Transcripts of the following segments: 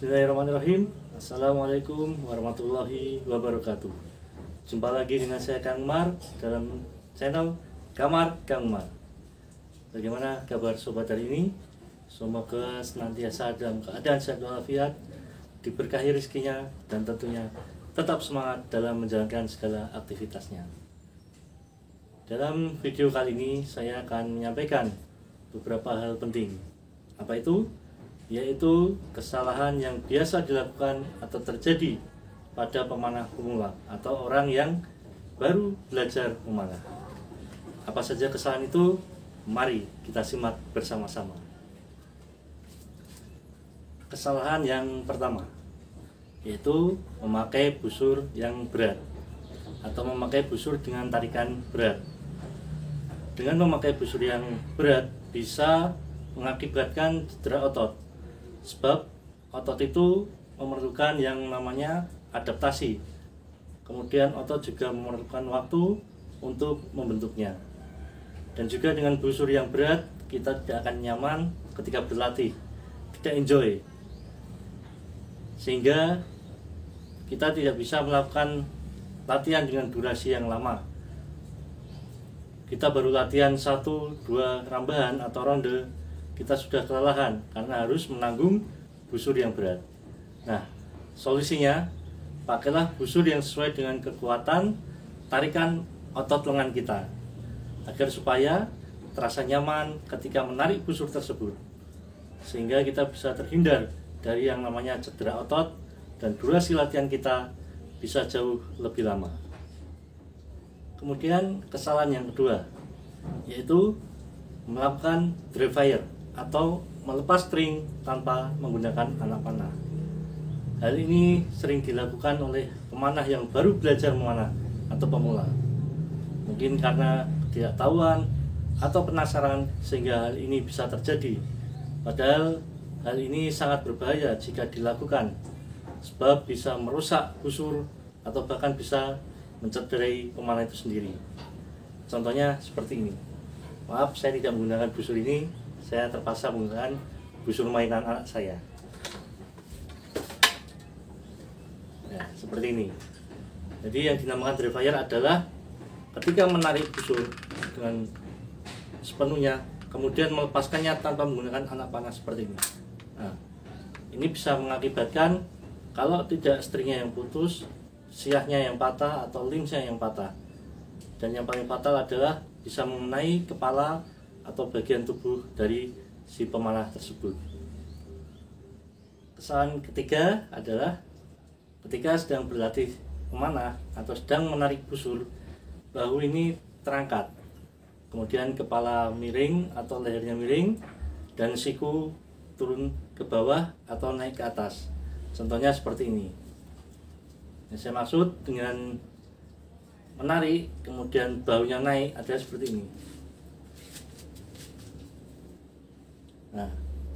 Bismillahirrahmanirrahim. Assalamualaikum warahmatullahi wabarakatuh. Jumpa lagi dengan saya Kang Umar dalam channel Kamar Kang Umar. Bagaimana kabar sobat hari ini? Semoga senantiasa dalam keadaan sehat walafiat, diberkahi rezekinya, dan tentunya tetap semangat dalam menjalankan segala aktivitasnya. Dalam video kali ini saya akan menyampaikan beberapa hal penting. Apa itu? Yaitu kesalahan yang biasa dilakukan atau terjadi pada pemanah pemula atau orang yang baru belajar memanah. Apa saja kesalahan itu? Mari kita simak bersama-sama. Kesalahan yang pertama yaitu memakai busur yang berat atau memakai busur dengan tarikan berat. Dengan memakai busur yang berat bisa mengakibatkan cedera otot. Sebab otot itu memerlukan yang namanya adaptasi. Kemudian otot juga memerlukan waktu untuk membentuknya. Dan juga dengan busur yang berat kita tidak akan nyaman ketika berlatih, tidak enjoy. Sehingga kita tidak bisa melakukan latihan dengan durasi yang lama. Kita baru latihan 1-2 rambahan atau ronde, kita sudah kelelahan karena harus menanggung busur yang berat. Nah, solusinya pakailah busur yang sesuai dengan kekuatan tarikan otot lengan kita agar supaya terasa nyaman ketika menarik busur tersebut, sehingga kita bisa terhindar dari yang namanya cedera otot dan durasi latihan kita bisa jauh lebih lama. Kemudian kesalahan yang kedua yaitu melakukan dry fire atau melepas string tanpa menggunakan anak panah. Hal ini sering dilakukan oleh pemanah yang baru belajar memanah atau pemula. Mungkin karena ketidaktahuan atau penasaran sehingga hal ini bisa terjadi. Padahal hal ini sangat berbahaya jika dilakukan, sebab bisa merusak busur atau bahkan bisa mencederai pemanah itu sendiri. Contohnya seperti ini. Maaf, saya tidak menggunakan busur ini. Saya terpaksa menggunakan busur mainan anak saya. Nah, seperti ini. Jadi yang dinamakan dry fire adalah ketika menarik busur dengan sepenuhnya, kemudian melepaskannya tanpa menggunakan anak panah seperti ini. Nah, ini bisa mengakibatkan kalau tidak stringnya yang putus, siahnya yang patah atau limsnya yang patah. Dan yang paling fatal adalah bisa mengenai kepala atau bagian tubuh dari si pemanah tersebut. Kesalahan ketiga adalah ketika sedang berlatih memanah atau sedang menarik busur, bahu ini terangkat, kemudian kepala miring atau lehernya miring, dan siku turun ke bawah atau naik ke atas. Contohnya seperti ini. Yang saya maksud dengan menarik kemudian bahunya naik adalah seperti ini. Nah,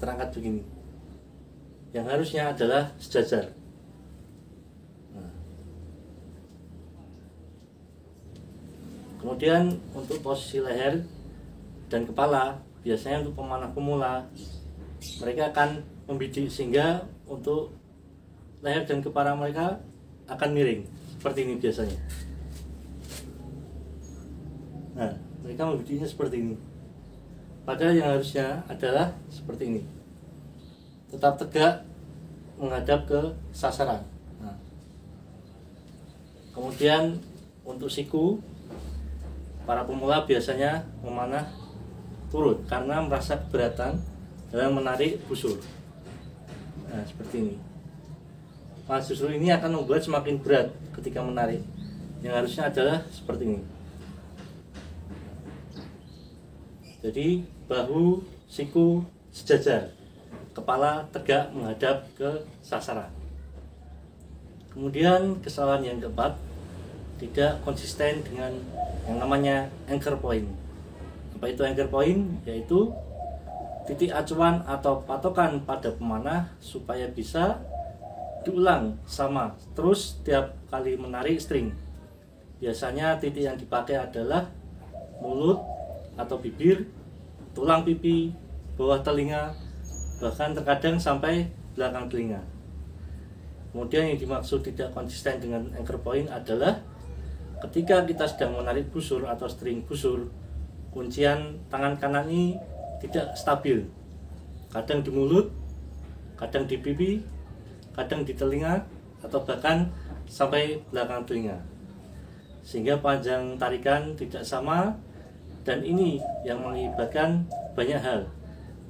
terangkat begini. Yang harusnya adalah sejajar. Nah. Kemudian untuk posisi leher dan kepala, biasanya untuk pemanah pemula, mereka akan membidik sehingga untuk leher dan kepala mereka akan miring. Seperti ini biasanya. Nah, mereka membidiknya seperti ini. Padahal yang harusnya adalah seperti ini. Tetap tegak menghadap ke sasaran. Nah. Kemudian untuk siku, para pemula biasanya memanah turun karena merasa keberatan dalam menarik busur. Nah, seperti ini. Nah, justru ini akan membuat semakin berat ketika menarik. Yang harusnya adalah seperti ini. Jadi bahu, siku sejajar, kepala tegak menghadap ke sasaran. Kemudian kesalahan yang keempat, tidak konsisten dengan yang namanya anchor point. Apa itu anchor point? Yaitu titik acuan atau patokan pada pemanah supaya bisa diulang sama terus tiap kali menarik string. Biasanya titik yang dipakai adalah mulut atau bibir, tulang pipi, bawah telinga, bahkan terkadang sampai belakang telinga. Kemudian yang dimaksud tidak konsisten dengan anchor point adalah ketika kita sedang menarik busur atau string busur, kuncian tangan kanan ini tidak stabil. Kadang di mulut, kadang di pipi, kadang di telinga, atau bahkan sampai belakang telinga. Sehingga panjang tarikan tidak sama, dan ini yang mengakibatkan banyak hal.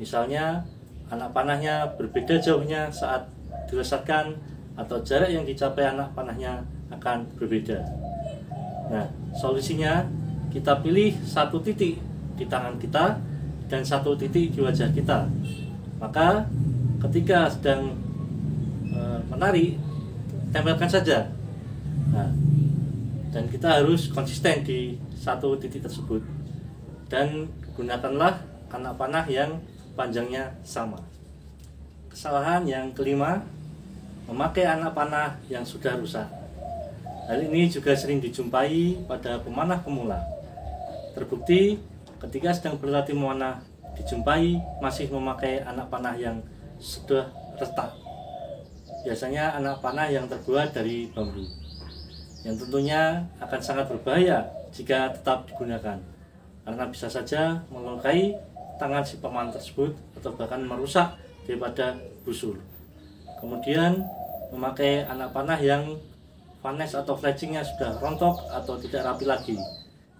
Misalnya anak panahnya berbeda jauhnya saat dilesatkan, atau jarak yang dicapai anak panahnya akan berbeda. Nah, solusinya kita pilih satu titik di tangan kita dan satu titik di wajah kita. Maka ketika sedang menari, tempelkan saja. Nah, dan kita harus konsisten di satu titik tersebut, dan gunakanlah anak panah yang panjangnya sama. Kesalahan yang kelima, memakai anak panah yang sudah rusak. Hal ini juga sering dijumpai pada pemanah pemula. Terbukti ketika sedang berlatih memanah dijumpai masih memakai anak panah yang sudah retak. Biasanya anak panah yang terbuat dari bambu, yang tentunya akan sangat berbahaya jika tetap digunakan, karena bisa saja melukai tangan si pemain tersebut atau bahkan merusak daripada busur. Kemudian memakai anak panah yang vanes atau fletchingnya sudah rontok atau tidak rapi lagi,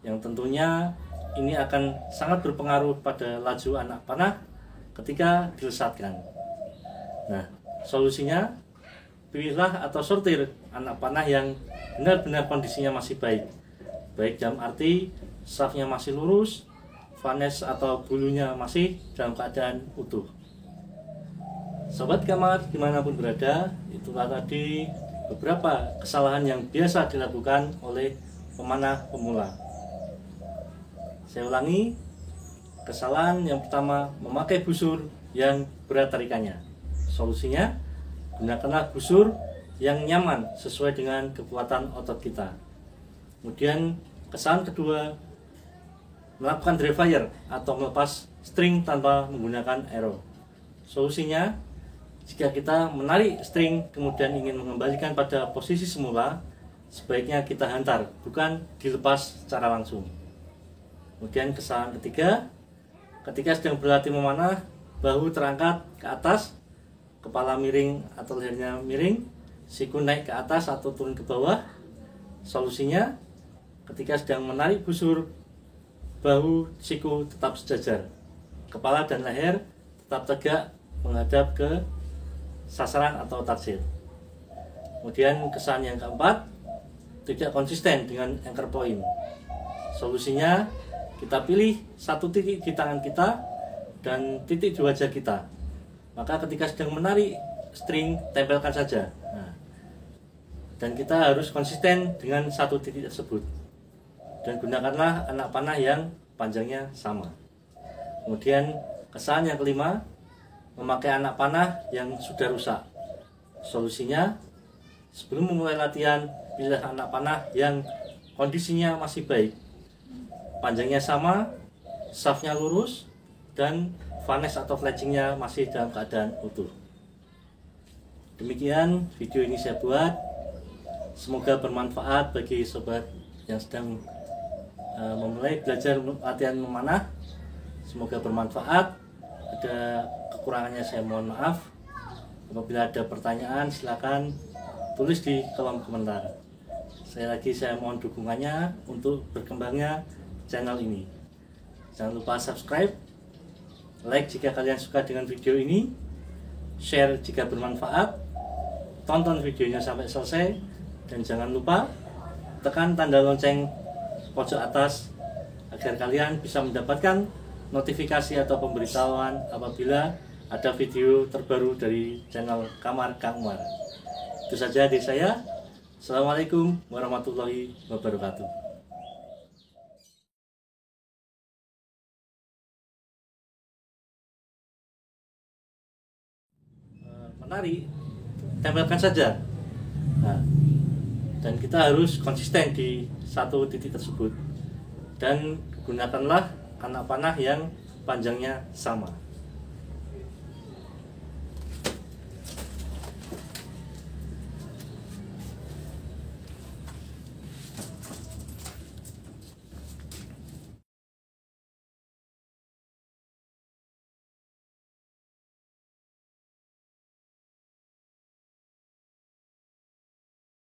yang tentunya ini akan sangat berpengaruh pada laju anak panah ketika dilesatkan. Nah, solusinya pilihlah atau sortir anak panah yang benar-benar kondisinya masih baik dalam arti shaftnya masih lurus, vanes atau bulunya masih dalam keadaan utuh. Sobat Kamar dimanapun berada, itulah tadi beberapa kesalahan yang biasa dilakukan oleh pemanah pemula. Saya ulangi, kesalahan yang pertama, memakai busur yang berat tarikannya. Solusinya, gunakanlah busur yang nyaman sesuai dengan kekuatan otot kita. Kemudian kesalahan kedua, melakukan dry fire atau melepas string tanpa menggunakan arrow. Solusinya, jika kita menarik string kemudian ingin mengembalikan pada posisi semula, sebaiknya kita hantar, bukan dilepas secara langsung. Kemudian kesalahan ketiga, ketika sedang berlatih memanah, bahu terangkat ke atas, kepala miring atau lehernya miring, siku naik ke atas atau turun ke bawah. Solusinya, ketika sedang menarik busur, bahu, siku tetap sejajar, kepala dan leher tetap tegak menghadap ke sasaran atau target. Kemudian kesalahan yang keempat, tidak konsisten dengan anchor point. Solusinya, kita pilih satu titik di tangan kita dan titik di wajah kita. Maka ketika sedang menarik string, tempelkan saja. Nah, dan kita harus konsisten dengan satu titik tersebut. Dan gunakanlah anak panah yang panjangnya sama. Kemudian kesalahan yang kelima, memakai anak panah yang sudah rusak. Solusinya, sebelum memulai latihan, pilih anak panah yang kondisinya masih baik, panjangnya sama, shaftnya lurus, dan vanes atau fletchingnya masih dalam keadaan utuh. Demikian video ini saya buat. Semoga bermanfaat bagi sobat yang sedang memulai belajar latihan memanah. Semoga bermanfaat. Ada kekurangannya saya mohon maaf. Apabila ada pertanyaan silakan tulis di kolom komentar. Saya mohon dukungannya untuk berkembangnya channel ini. Jangan lupa subscribe, like jika kalian suka dengan video ini, share jika bermanfaat, tonton videonya sampai selesai, dan jangan lupa tekan tanda lonceng pojok atas agar kalian bisa mendapatkan notifikasi atau pemberitahuan apabila ada video terbaru dari channel Kamar Kang Umar. Itu saja dari saya. Assalamualaikum warahmatullahi wabarakatuh. Menari, tempelkan saja. Nah, dan kita harus konsisten di satu titik tersebut, dan gunakanlah anak panah yang panjangnya sama.